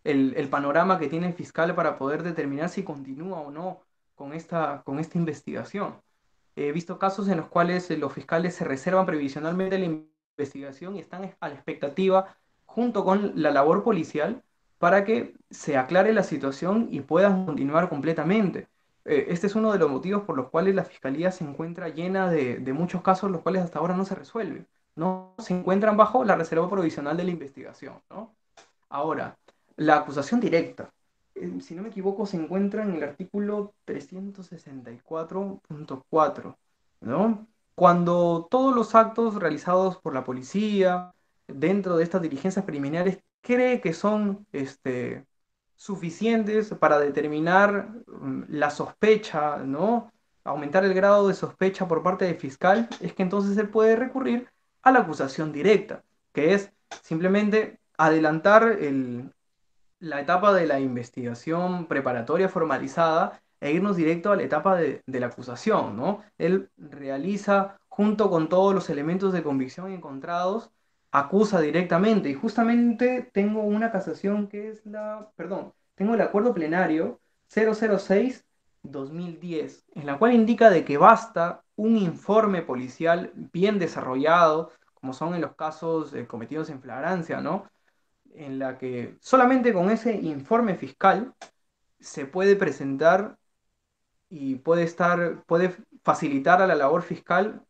El panorama que tiene el fiscal para poder determinar si continúa o no con esta investigación. He visto casos en los cuales los fiscales se reservan previsionalmente la investigación y están a la expectativa junto con la labor policial para que se aclare la situación y puedan continuar completamente. Este es uno de los motivos por los cuales la fiscalía se encuentra llena de muchos casos los cuales hasta ahora no se resuelven. No se encuentran bajo la reserva provisional de la investigación, ¿no? Ahora, la acusación directa, si no me equivoco, se encuentra en el artículo 364.4, ¿no? Cuando todos los actos realizados por la policía dentro de estas diligencias preliminares cree que son suficientes para determinar la sospecha, ¿no? Aumentar el grado de sospecha por parte del fiscal, es que entonces se puede recurrir a la acusación directa, que es simplemente adelantar la etapa de la investigación preparatoria formalizada e irnos directo a la etapa de la acusación, ¿no? Él realiza, junto con todos los elementos de convicción encontrados, acusa directamente. Y justamente tengo una casación que es perdón, tengo el acuerdo plenario 006/2010, en la cual indica de que basta un informe policial bien desarrollado, como son en los casos cometidos en flagrancia, ¿no? En la que solamente con ese informe fiscal se puede presentar y puede facilitar a la labor fiscal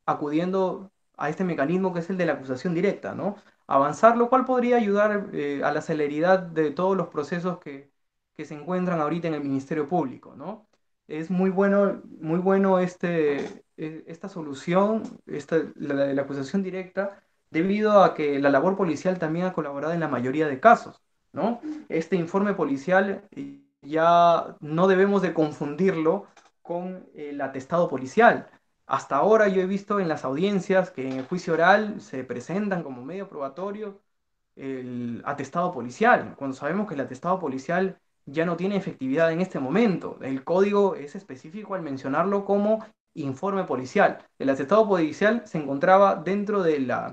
acudiendo a este mecanismo que es el de la acusación directa, ¿no? Avanzar, lo cual podría ayudar a la celeridad de todos los procesos que se encuentran ahorita en el Ministerio Público, ¿no? Es muy bueno esta solución, la de la acusación directa, debido a que la labor policial también ha colaborado en la mayoría de casos, ¿no? Este informe policial ya no debemos de confundirlo con el atestado policial. Hasta ahora yo he visto en las audiencias que en el juicio oral se presentan como medio probatorio el atestado policial, cuando sabemos que el atestado policial ya no tiene efectividad en este momento. El código es específico al mencionarlo como informe policial. El atestado policial se encontraba dentro del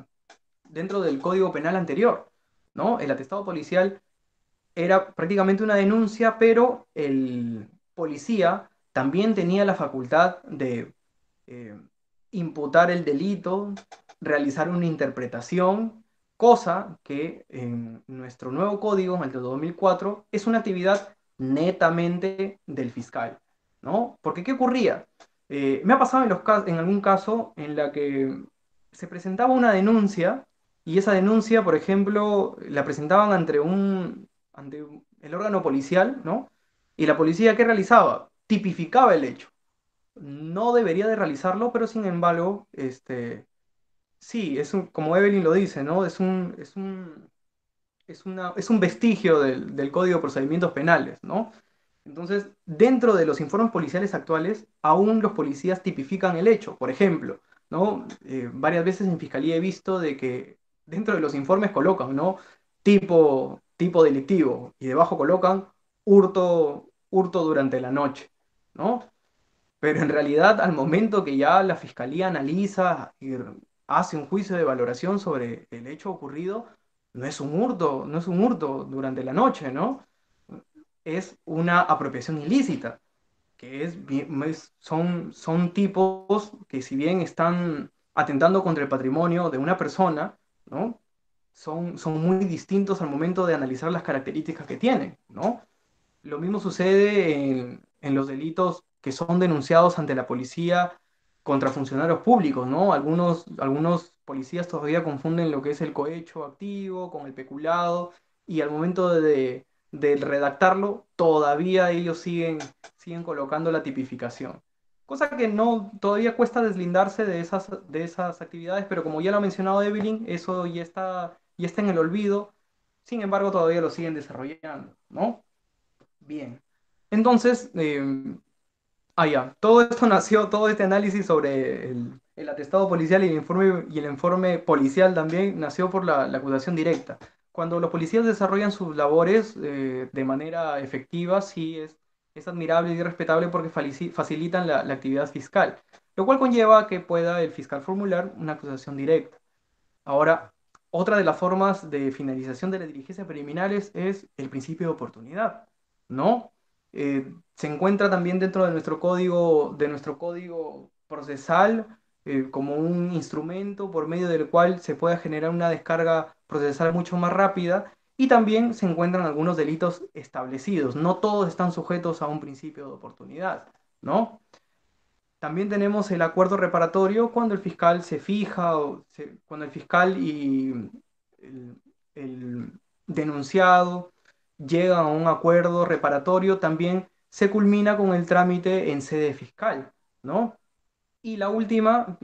código penal anterior, ¿no? El atestado policial era prácticamente una denuncia, pero el policía también tenía la facultad de eh, imputar el delito, realizar una interpretación, cosa que en nuestro nuevo código, el de 2004, es una actividad netamente del fiscal, ¿no? Porque ¿qué ocurría? Me ha pasado en algún caso en la que se presentaba una denuncia y esa denuncia, por ejemplo, la presentaban ante el órgano policial, ¿no? Y la policía, ¿qué realizaba? Tipificaba el hecho. no debería de realizarlo, pero sin embargo, sí, como Evelyn lo dice, ¿no? Es un vestigio del Código de Procedimientos Penales, ¿no? Entonces, dentro de los informes policiales actuales, aún los policías tipifican el hecho. Por ejemplo, ¿no? Varias veces en fiscalía he visto de que dentro de los informes colocan, ¿no? Tipo delictivo y debajo colocan hurto durante la noche, ¿no? Pero en realidad, al momento que ya la fiscalía analiza y hace un juicio de valoración sobre el hecho ocurrido, no es un hurto durante la noche, ¿no? Es una apropiación ilícita, que son tipos que si bien están atentando contra el patrimonio de una persona, ¿no? Son muy distintos al momento de analizar las características que tienen, ¿no? Lo mismo sucede en los delitos que son denunciados ante la policía contra funcionarios públicos, ¿no? Algunos policías todavía confunden lo que es el cohecho activo con el peculado y al momento de redactarlo todavía ellos siguen colocando la tipificación. Cosa que no, todavía cuesta deslindarse de esas actividades, pero como ya lo ha mencionado Evelyn, eso ya está en el olvido. Sin embargo, todavía lo siguen desarrollando, ¿no? Bien. Entonces, ya, todo esto nació, todo este análisis sobre el atestado policial y el informe policial también nació por la acusación directa. Cuando los policías desarrollan sus labores de manera efectiva, sí es admirable y respetable porque facilitan la actividad fiscal, lo cual conlleva a que pueda el fiscal formular una acusación directa. Ahora, otra de las formas de finalización de las diligencias preliminares es el principio de oportunidad, ¿no? Se encuentra también dentro de nuestro código procesal como un instrumento por medio del cual se pueda generar una descarga procesal mucho más rápida y también se encuentran algunos delitos establecidos. No todos están sujetos a un principio de oportunidad, ¿no? También tenemos el acuerdo reparatorio cuando el fiscal se fija, cuando el fiscal y el, el denunciado llegan a un acuerdo reparatorio, también se culmina con el trámite en sede fiscal, ¿no? Y la última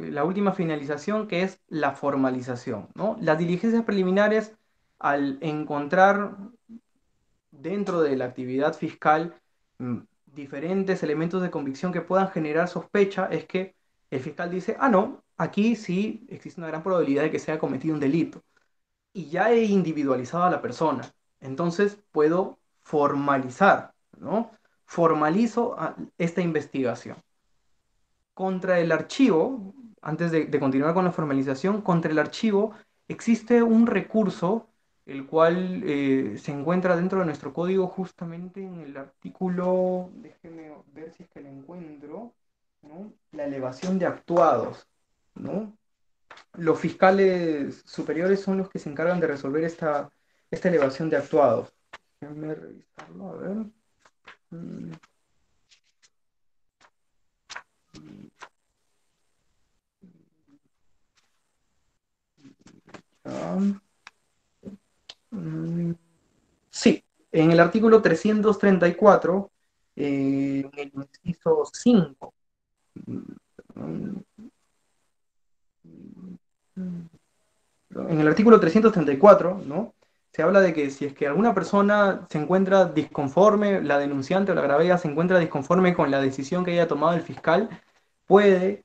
finalización que es la formalización, ¿no? Las diligencias preliminares, al encontrar dentro de la actividad fiscal diferentes elementos de convicción que puedan generar sospecha, es que el fiscal dice, ah, no, aquí sí existe una gran probabilidad de que se haya cometido un delito. Y ya he individualizado a la persona. Entonces puedo formalizar, ¿no? Formalizo esta investigación. Contra el archivo, antes de continuar con la formalización, contra el archivo existe un recurso, el cual se encuentra dentro de nuestro código justamente en el artículo, déjeme ver si es que lo encuentro, ¿no? La elevación de actuados, ¿no? Los fiscales superiores son los que se encargan de resolver esta elevación de actuados. Déjenme revisarlo, a ver. Mm, ya. Mm, Sí, en el artículo 334, en el inciso 5, en el artículo 334, ¿no? Se habla de que si es que alguna persona se encuentra disconforme, la denunciante o la agravada se encuentra disconforme con la decisión que haya tomado el fiscal, puede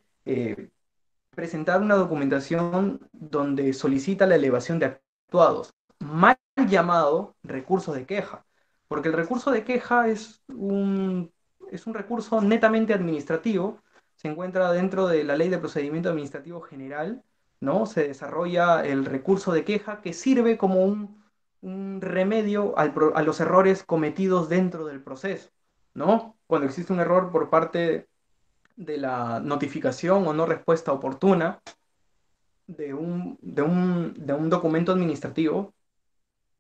presentar una documentación donde solicita la elevación de actuados, mal llamado recurso de queja, porque el recurso de queja es un recurso netamente administrativo, se encuentra dentro de la Ley de Procedimiento Administrativo General, ¿no? Se desarrolla el recurso de queja que sirve como un remedio a los errores cometidos dentro del proceso, ¿no? Cuando existe un error por parte de la notificación o no respuesta oportuna de un documento administrativo,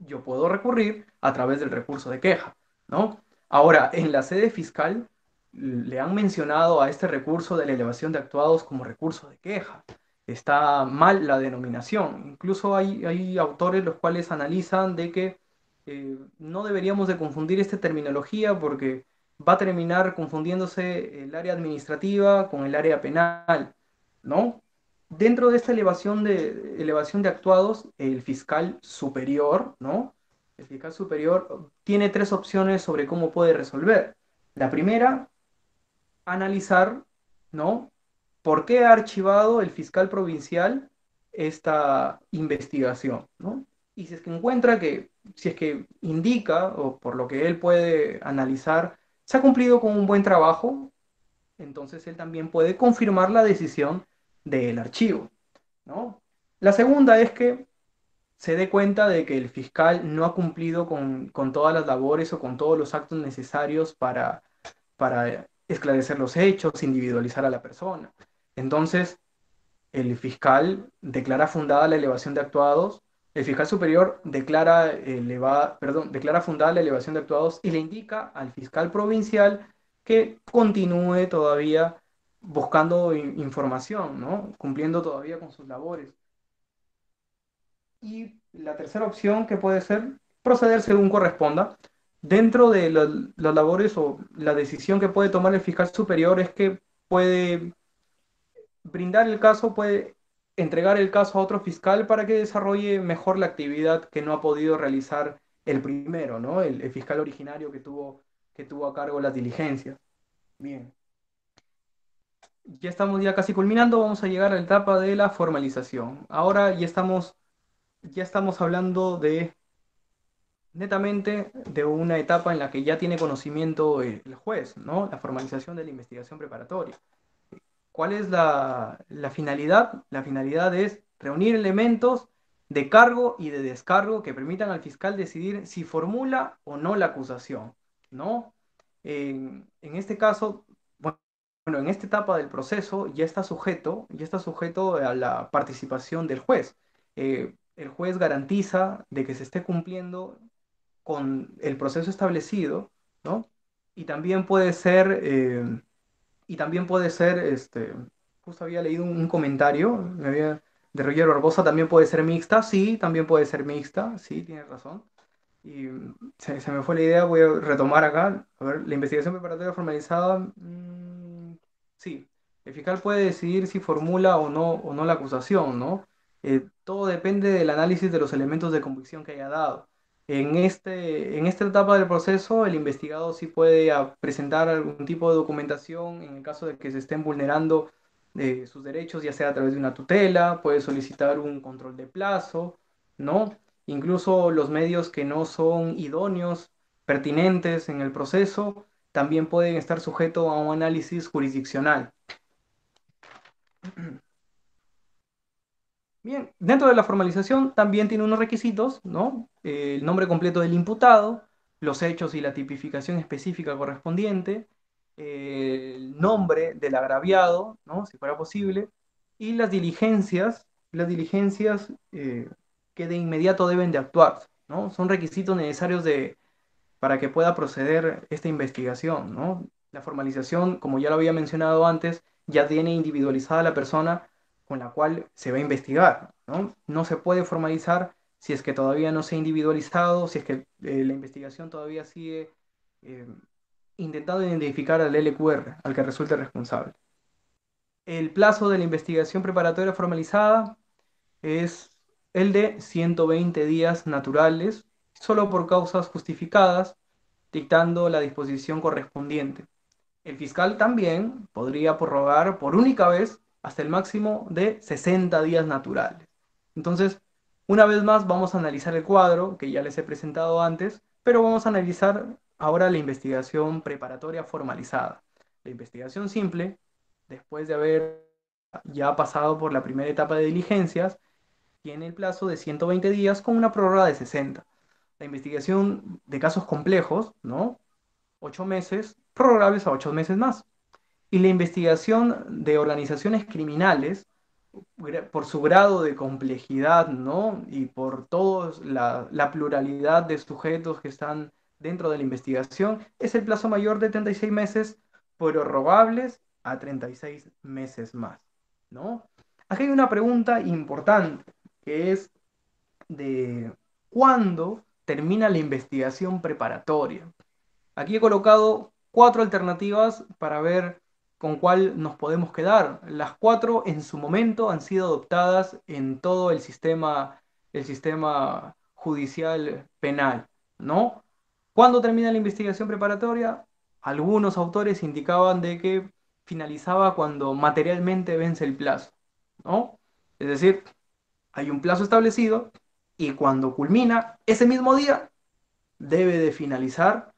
yo puedo recurrir a través del recurso de queja, ¿no? Ahora, en la sede fiscal le han mencionado a este recurso de la elevación de actuados como recurso de queja. Está mal la denominación. Incluso hay autores los cuales analizan de que no deberíamos de confundir esta terminología porque va a terminar confundiéndose el área administrativa con el área penal, ¿no? Dentro de esta elevación de actuados, el fiscal superior, ¿no? El fiscal superior tiene tres opciones sobre cómo puede resolver. La primera, analizar, ¿no? ¿Por qué ha archivado el fiscal provincial esta investigación, ¿no? Y si es que encuentra que, si es que indica, o por lo que él puede analizar, se ha cumplido con un buen trabajo, entonces él también puede confirmar la decisión del archivo, ¿no? La segunda es que se dé cuenta de que el fiscal no ha cumplido con todas las labores o con todos los actos necesarios para esclarecer los hechos, individualizar a la persona. Entonces, el fiscal declara fundada la elevación de actuados, el fiscal superior declara fundada la elevación de actuados y le indica al fiscal provincial que continúe todavía buscando información, ¿no? Cumpliendo todavía con sus labores. Y la tercera opción que puede ser proceder según corresponda. Dentro de las labores o la decisión que puede tomar el fiscal superior es que puede brindar el caso, puede entregar el caso a otro fiscal para que desarrolle mejor la actividad que no ha podido realizar el primero, ¿no? El fiscal originario que tuvo a cargo las diligencias. Bien, ya estamos ya casi culminando, vamos a llegar a la etapa de la formalización. Ahora ya estamos hablando de netamente de una etapa en la que ya tiene conocimiento el juez, ¿no? La formalización de la investigación preparatoria. ¿Cuál es la finalidad? La finalidad es reunir elementos de cargo y de descargo que permitan al fiscal decidir si formula o no la acusación, ¿no? En este caso, bueno, en esta etapa del proceso ya está sujeto a la participación del juez. El juez garantiza de que se esté cumpliendo con el proceso establecido, ¿no? Y también puede ser, justo había leído un comentario, de Roger Barbosa, también puede ser mixta, sí, también puede ser mixta, sí, tienes razón. Y se me fue la idea, voy a retomar acá. A ver, la investigación preparatoria formalizada, sí, el fiscal puede decidir si formula o no la acusación, ¿no? Todo depende del análisis de los elementos de convicción que haya dado. En esta etapa del proceso, el investigado sí puede presentar algún tipo de documentación en el caso de que se estén vulnerando sus derechos, ya sea a través de una tutela, puede solicitar un control de plazo, ¿no? Incluso los medios que no son idóneos, pertinentes en el proceso, también pueden estar sujetos a un análisis jurisdiccional. Bien, dentro de la formalización también tiene unos requisitos, ¿no? El nombre completo del imputado, los hechos y la tipificación específica correspondiente, el nombre del agraviado, ¿no? Si fuera posible, y las diligencias que de inmediato deben de actuar, ¿no? Son requisitos necesarios para que pueda proceder esta investigación, ¿no? La formalización, como ya lo había mencionado antes, ya tiene individualizada la persona con la cual se va a investigar, ¿no? No se puede formalizar si es que todavía no se ha individualizado, si es que la investigación todavía sigue eh, intentando identificar al LQR, al que resulte responsable. El plazo de la investigación preparatoria formalizada es el de 120 días naturales, solo por causas justificadas, dictando la disposición correspondiente. El fiscal también podría prorrogar por única vez hasta el máximo de 60 días naturales. Entonces, una vez más vamos a analizar el cuadro que ya les he presentado antes, pero vamos a analizar ahora la investigación preparatoria formalizada. La investigación simple, después de haber ya pasado por la primera etapa de diligencias, tiene el plazo de 120 días con una prórroga de 60. La investigación de casos complejos, ¿no? 8 meses, prorrogables a 8 meses más. Y la investigación de organizaciones criminales, por su grado de complejidad, ¿no? Y por toda la pluralidad de sujetos que están dentro de la investigación, es el plazo mayor de 36 meses, prorrogables a 36 meses más, ¿no? Aquí hay una pregunta importante, que es de cuándo termina la investigación preparatoria. Aquí he colocado cuatro alternativas para ver con cuál nos podemos quedar. Las cuatro en su momento han sido adoptadas en todo el sistema judicial penal, ¿no? ¿Cuándo termina la investigación preparatoria? Algunos autores indicaban de que finalizaba cuando materialmente vence el plazo, ¿no? Es decir, hay un plazo establecido y cuando culmina ese mismo día debe de finalizar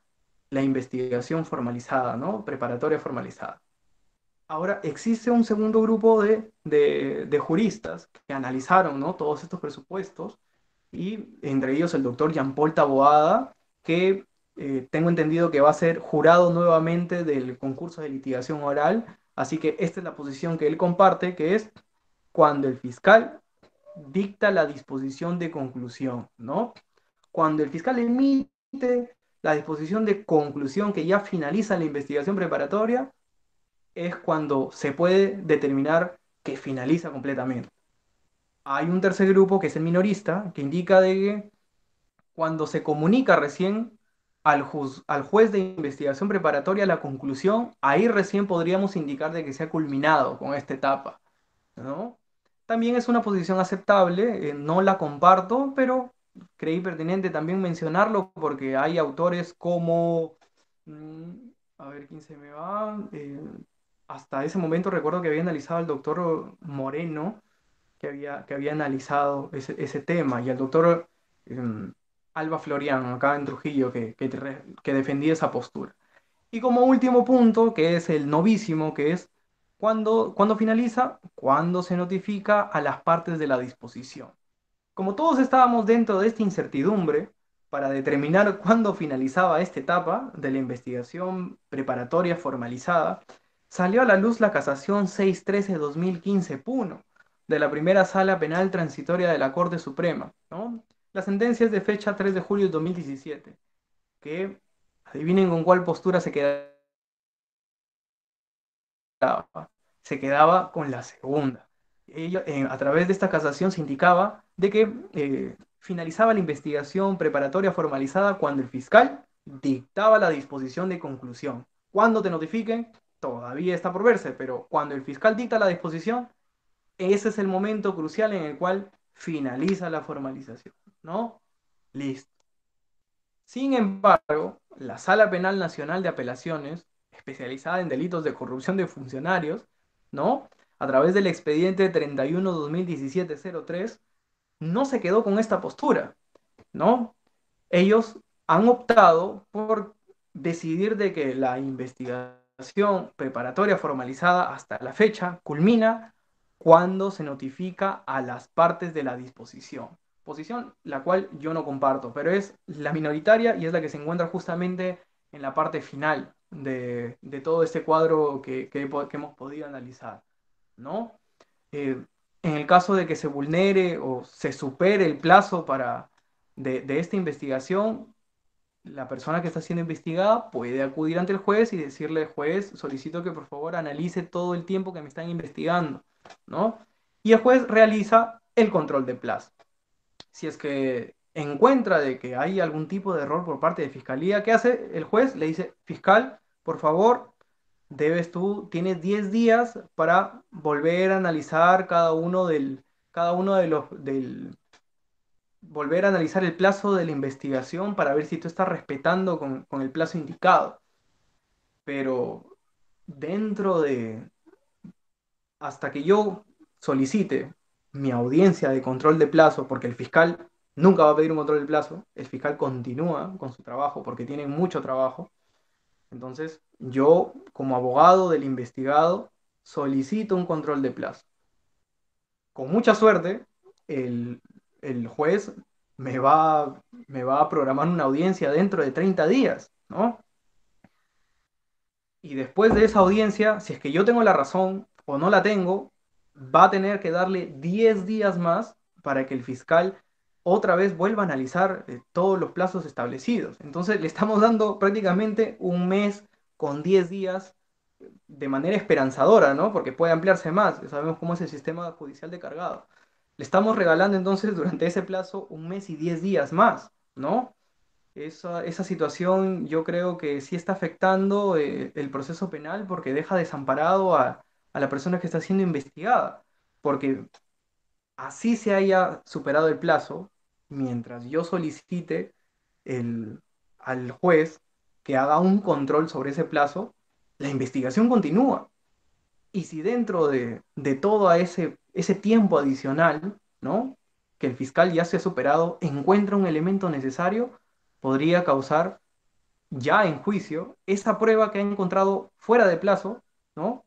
la investigación formalizada, ¿no? Preparatoria formalizada. Ahora, existe un segundo grupo de juristas que analizaron, ¿no? Todos estos presupuestos y entre ellos el doctor Jean-Paul Taboada, que tengo entendido que va a ser jurado nuevamente del concurso de litigación oral, así que esta es la posición que él comparte, que es cuando el fiscal dicta la disposición de conclusión, ¿no? Cuando el fiscal emite la disposición de conclusión que ya finaliza la investigación preparatoria, es cuando se puede determinar que finaliza completamente. Hay un tercer grupo que es el minorista, que indica de que cuando se comunica recién al juez de investigación preparatoria la conclusión, ahí recién podríamos indicar de que se ha culminado con esta etapa, ¿no? También es una posición aceptable, no la comparto, pero creí pertinente también mencionarlo porque hay autores como, mm, a ver quién se me va, hasta ese momento recuerdo que había analizado al doctor Moreno, que había analizado ese tema, y al doctor em, Alba Florian, acá en Trujillo, que defendía esa postura. Y como último punto, que es el novísimo, que es cuando finaliza, cuando se notifica a las partes de la disposición. Como todos estábamos dentro de esta incertidumbre para determinar cuándo finalizaba esta etapa de la investigación preparatoria formalizada, salió a la luz la casación 613-2015 Puno de la primera sala penal transitoria de la Corte Suprema, ¿no? La sentencia es de fecha 3 de julio de 2017, que adivinen con cuál postura se quedaba con la segunda. A través de esta casación se indicaba de que finalizaba la investigación preparatoria formalizada cuando el fiscal dictaba la disposición de conclusión. Cuando te notifiquen, todavía está por verse, pero cuando el fiscal dicta la disposición, ese es el momento crucial en el cual finaliza la formalización, ¿no? Listo. Sin embargo, la Sala Penal Nacional de Apelaciones, especializada en delitos de corrupción de funcionarios, ¿no? A través del expediente 31-2017-03, no se quedó con esta postura, ¿no? Ellos han optado por decidir de que la investigación preparatoria formalizada hasta la fecha culmina cuando se notifica a las partes de la disposición. Posición la cual yo no comparto, pero es la minoritaria y es la que se encuentra justamente en la parte final de todo este cuadro que hemos podido analizar, ¿no? Eh, en el caso de que se vulnere o se supere el plazo de esta investigación, la persona que está siendo investigada puede acudir ante el juez y decirle, juez, solicito que por favor analice todo el tiempo que me están investigando, ¿no? Y el juez realiza el control de plazo. Si es que encuentra de que hay algún tipo de error por parte de fiscalía, ¿qué hace el juez? Le dice, fiscal, por favor, tienes 10 días para volver a analizar cada uno de volver a analizar el plazo de la investigación para ver si tú estás respetando con el plazo indicado. Pero dentro hasta que yo solicite mi audiencia de control de plazo, porque el fiscal nunca va a pedir un control de plazo, el fiscal continúa con su trabajo porque tiene mucho trabajo. Entonces, yo, como abogado del investigado, solicito un control de plazo. Con mucha suerte, el, el juez me va a programar una audiencia dentro de 30 días, ¿no? Y después de esa audiencia, si es que yo tengo la razón o no la tengo, va a tener que darle 10 días más para que el fiscal otra vez vuelva a analizar todos los plazos establecidos. Entonces le estamos dando prácticamente un mes con 10 días de manera esperanzadora, ¿no? Porque puede ampliarse más. Sabemos cómo es el sistema judicial de cargado. Le estamos regalando entonces durante ese plazo un mes y 10 días más, ¿no? Esa situación yo creo que sí está afectando el proceso penal porque deja desamparado a la persona que está siendo investigada. Porque así se haya superado el plazo, mientras yo solicite el, al juez que haga un control sobre ese plazo, la investigación continúa. Y si dentro de todo ese tiempo adicional, ¿no? Que el fiscal ya se ha superado, encuentra un elemento necesario, podría causar ya en juicio esa prueba que ha encontrado fuera de plazo, ¿no?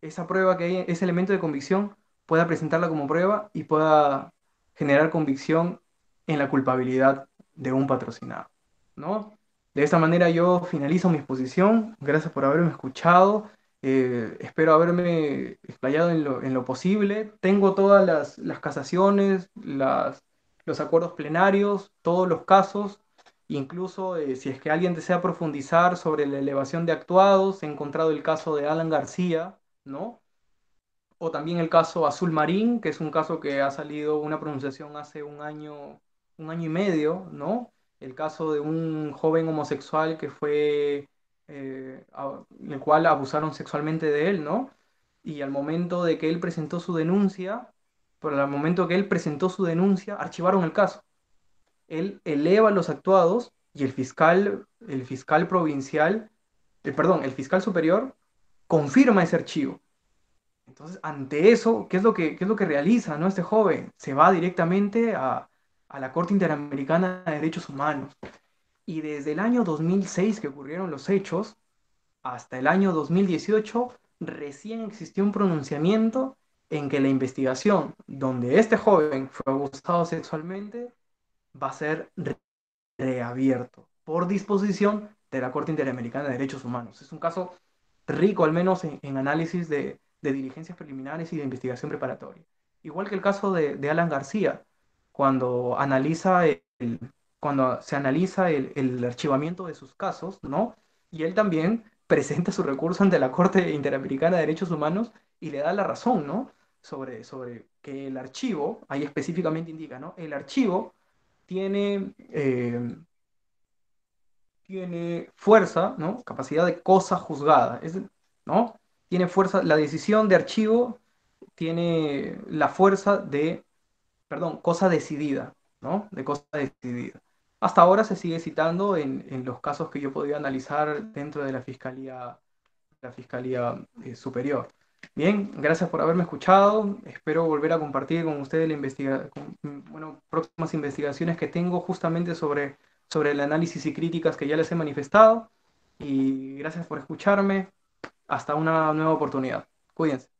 Esa prueba que hay, ese elemento de convicción, pueda presentarla como prueba y pueda generar convicción en la culpabilidad de un patrocinado, ¿no? De esta manera yo finalizo mi exposición. Gracias por haberme escuchado. Espero haberme explayado en lo posible. Tengo todas las casaciones, los acuerdos plenarios, todos los casos. Incluso si es que alguien desea profundizar sobre la elevación de actuados, he encontrado el caso de Alan García, ¿no? O también el caso Azul Marín, que es un caso que ha salido una pronunciación hace un año y medio, ¿no? El caso de un joven homosexual que fue, el cual abusaron sexualmente de él, ¿no? Y al momento de que él presentó su denuncia, por el momento que él presentó su denuncia, archivaron el caso. Él eleva los actuados y el fiscal provincial, perdón, el fiscal superior confirma ese archivo. Entonces, ante eso, qué es lo que realiza, ¿no? Este joven se va directamente a la Corte Interamericana de Derechos Humanos. Y desde el año 2006 que ocurrieron los hechos, hasta el año 2018, recién existió un pronunciamiento en que la investigación donde este joven fue abusado sexualmente va a ser reabierto por disposición de la Corte Interamericana de Derechos Humanos. Es un caso rico, al menos en análisis de diligencias preliminares y de investigación preparatoria. Igual que el caso de Alan García, cuando, analiza cuando se analiza el archivamiento de sus casos, ¿no? Y él también presenta su recurso ante la Corte Interamericana de Derechos Humanos y le da la razón, ¿no? Sobre que el archivo, ahí específicamente indica, ¿no? El archivo tiene, tiene fuerza, ¿no? Capacidad de cosa juzgada, ¿no? Tiene fuerza, la decisión de archivo tiene la fuerza de, perdón, cosa decidida, ¿no? De cosa decidida. Hasta ahora se sigue citando en los casos que yo podía analizar dentro de la Fiscalía Superior. Bien, gracias por haberme escuchado. Espero volver a compartir con ustedes bueno, próximas investigaciones que tengo justamente sobre el análisis y críticas que ya les he manifestado. Y gracias por escucharme. Hasta una nueva oportunidad. Cuídense.